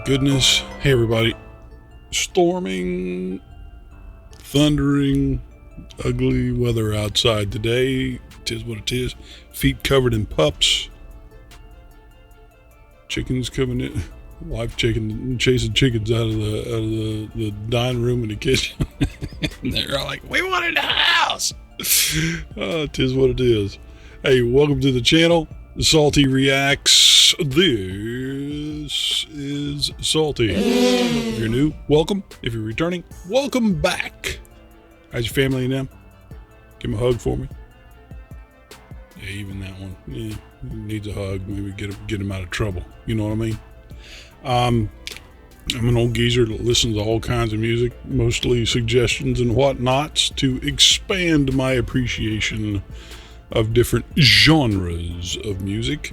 Goodness. Hey, everybody. Storming, thundering, ugly weather outside today. Tis what it is. Feet covered in pups. Chickens coming in. Wife chicken chasing chickens out of the dining room and the kitchen. And they're all like, "We want in the house." Tis what it is. Hey, welcome to the channel. Salty Reacts. This is Salty. If you're new, welcome. If you're returning, welcome back. How's your family and them? Give them a hug for me. Yeah, even that one. Yeah, needs a hug. Maybe get him out of trouble. You know what I mean? I'm an old geezer that listens to all kinds of music, mostly suggestions and whatnots to expand my appreciation of different genres of music.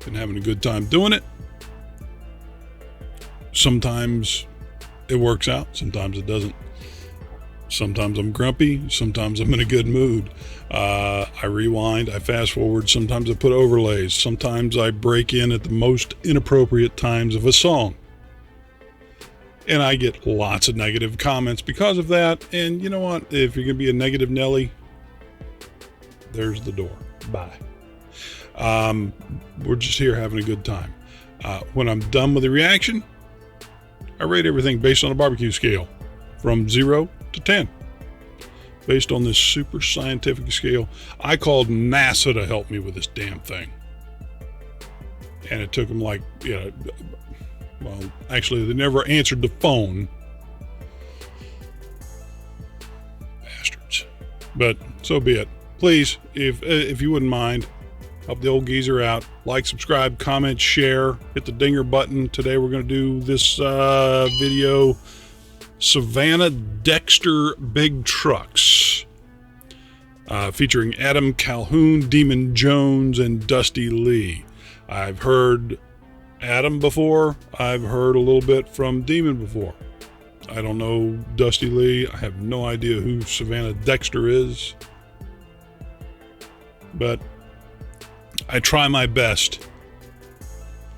Been having a good time doing it. Sometimes it works out, sometimes it doesn't. Sometimes I'm grumpy, sometimes I'm in a good mood. I rewind, I fast forward, sometimes I put overlays, sometimes I break in at the most inappropriate times of a song. And I get lots of negative comments because of that. And you know what? If you're going to be a negative Nelly, there's the door. Bye. We're just here having a good time. When I'm done with the reaction, I rate everything based on a barbecue scale from 0 to 10. Based on this super scientific scale. I called NASA to help me with this damn thing. And it took them well, actually they never answered the phone. Bastards. But so be it. Please, if you wouldn't mind, help the old geezer out. Like, subscribe, comment, share, hit the dinger button. Today we're going to do this video, Savannah Dexter Big Trucks, featuring Adam Calhoun, Demun Jones, and Dusty Leigh. I've heard Adam before. I've heard a little bit from Demun before. I don't know Dusty Leigh. I have no idea who Savannah Dexter is. But I try my best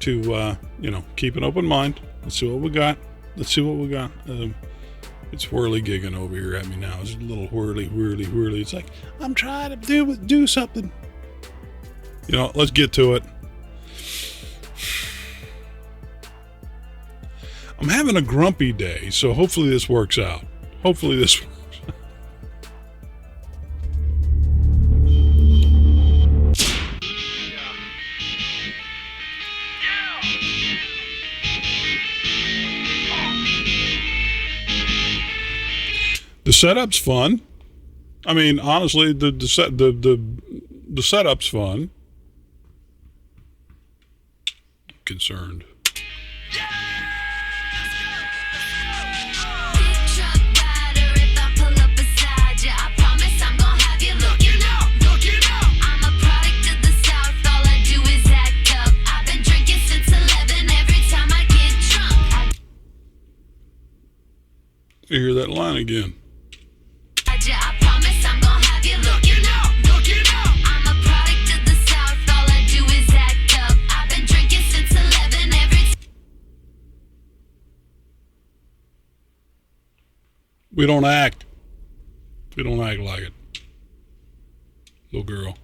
to, keep an open mind. Let's see what we got. It's whirly gigging over here at me now. It's a little whirly. It's like, I'm trying to do something. Let's get to it. I'm having a grumpy day, so hopefully this works out. The setup's fun. I mean, honestly, the setup's fun. I'm concerned. You hear that line again. We don't act like it. Little girl.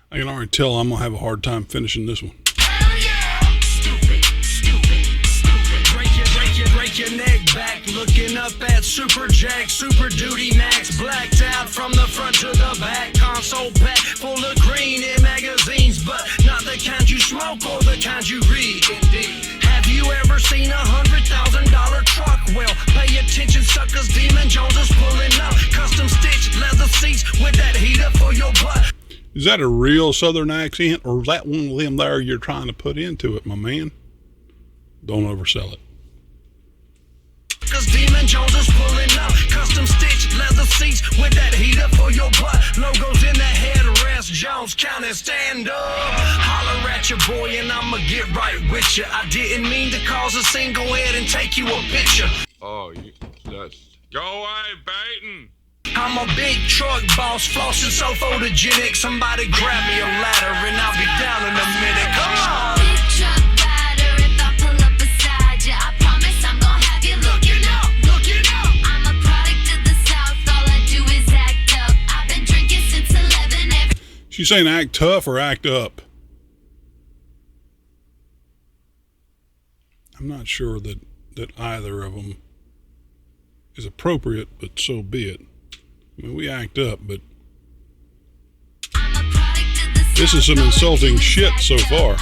I can already tell I'm going to have a hard time finishing this one. Break your neck back, looking up at Super Jack, Super Duty Max, blacked out from the front to the back, console pack full of green and magazines, but not the kind you smoke or the kind you read. Indeed. Have you ever seen $100,000 truck? Well, pay attention, suckers. Demun Jones is pulling up, custom stitched leather seats with that heater for your butt. Is that a real Southern accent, or is that one of them there you're trying to put into it, my man? Don't oversell it. cause Demon Jones is pulling up. Custom stitched leather seats with that heater for your butt. Logos in the headrest, Jones County, stand up. Holler at your boy and I'ma get right with you. I didn't mean to cause a scene, go ahead and take you a picture. Oh, that's... Go away, Baton! I'm a big truck boss, flossing so photogenic. Somebody grab me a ladder and I'll be down in a minute. Come on! Big truck rider, if I pull up beside you, I promise I'm gonna have you looking up, looking up. I'm a product of the South, all I do is act up. I've been drinking since 11. She's saying act tough or act up. I'm not sure that either of them is appropriate, but so be it. I mean, we act up, but this is some insulting shit so far.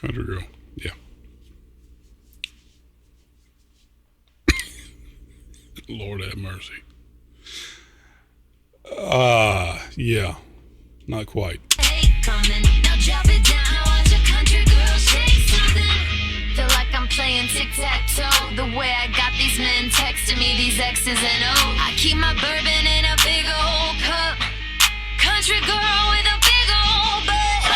Country girl, yeah. Lord have mercy. Yeah, not quite. Now drop it down, now watch a country girl shake something. Feel like I'm playing tic-tac-toe. The way I got these men texting me these X's and O's. I keep my bourbon in a big old cup. Country girl with a big old butt.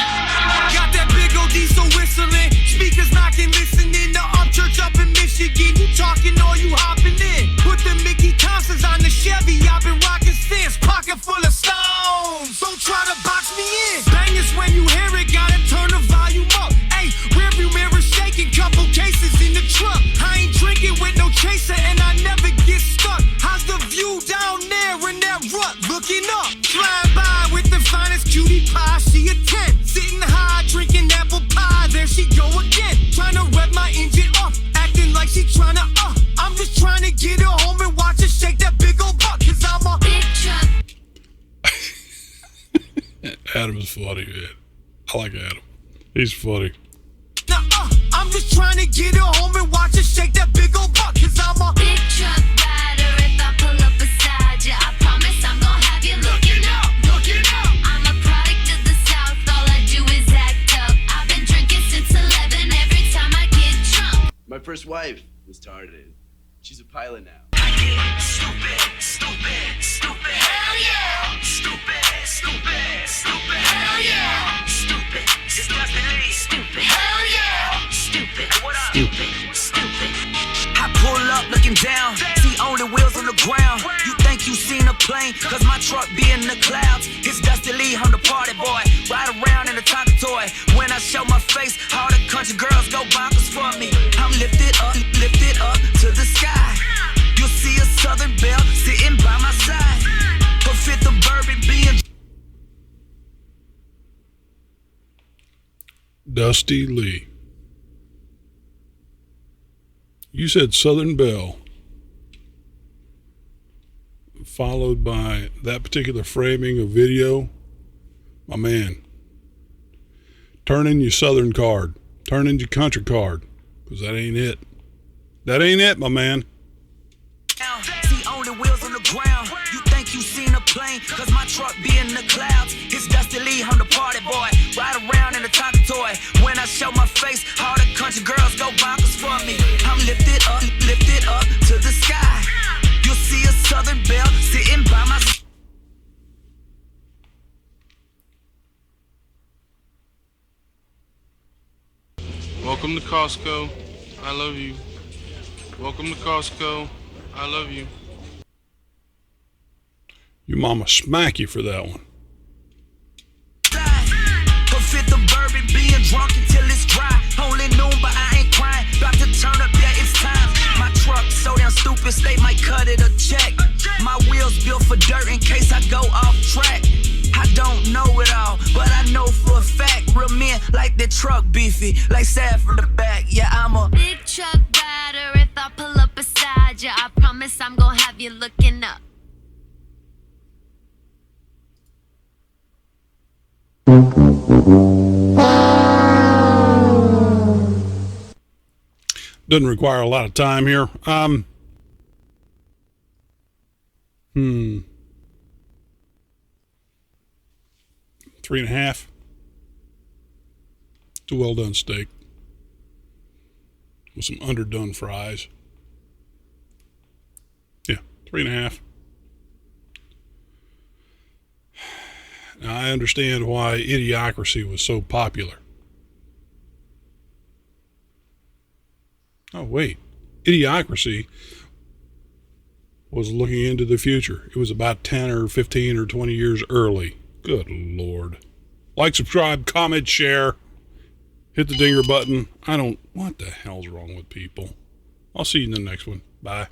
Got that big old diesel whistling, speakers knocking, listening to Up Church up in Michigan. You talking or you hopping in? Put the Mickey Thompsons on the Chevy. I've been rocking since, pocket full of stones. Don't try to box me in. Bang is when you hear it, gotta turn the volume up. Hey, rearview mirror shaking, couple cases in the truck. I ain't drinking with no chaser and I never get stuck. How's the view down there in that rut? Looking up, flying by with the finest cutie pie. She a 10, sitting high, drinking apple pie. There she go again, trying to rev my engine up, acting like she trying to I'm just trying to get her home and watch her shake that big old butt, cause I'm a big truck. Adam's funny, man. I like Adam. He's funny. Now, I'm just trying to get her home and watch her shake that big old butt, cause I'm a big truck rider. If I pull up beside you, I promise I'm gonna have you looking up, looking up. I'm a product of the South, all I do is act up. I've been drinking since 11. Every time I get drunk. My first wife was targeted. She's a pilot now. I get stupid, stupid, stupid. Hell yeah! Stupid, stupid, stupid. Hell yeah! Stupid, stupid, stupid. Hell yeah! Stupid, what up? Stupid, stupid. I pull up looking down, see only wheels on the ground. You think you seen a plane, cause my truck be in the clouds. It's Dusty Leigh, I'm the party boy. Ride around in a Tonka toy. When I show my face, all the country girls go bonkers for me. I'm lifted up to the sky. You'll see a Southern belle sitting by my side. But fit the bourbon being Dusty Leigh. You said Southern Belle, followed by that particular framing of video. My man, turn in your Southern card. Turn in your country card, because that ain't it. That ain't it, my man. see only wheels on the ground. You think you seen a plane, cause my truck be in the clouds. It's Dusty Leigh, I'm the party boy. Ride around in a Tonka toy. When I show my face, all the country girls go bonkers for me. I'm lifted up to the sky. You'll see a Southern belle sitting by my side. Welcome to Costco. I love you. Welcome to Costco. I love you. Your mama smack you for that one. But fit the bourbon, being drunk until it's dry. Only noon, but I ain't crying. About to turn up, yeah, it's time. My truck so damn stupid, stay come in like the truck beefy, like sad from the back. Yeah, I'm a big truck rider. If I pull up beside you, I promise I'm gonna have you looking up. Doesn't require a lot of time here. 3.5. It's a well done steak with some underdone fries. Yeah, 3.5. Now, I understand why Idiocracy was so popular. Oh, wait. Idiocracy was looking into the future. It was about 10 or 15 or 20 years early. Good Lord. Like, subscribe, comment, share. Hit the dinger button. What the hell's wrong with people? I'll see you in the next one. Bye.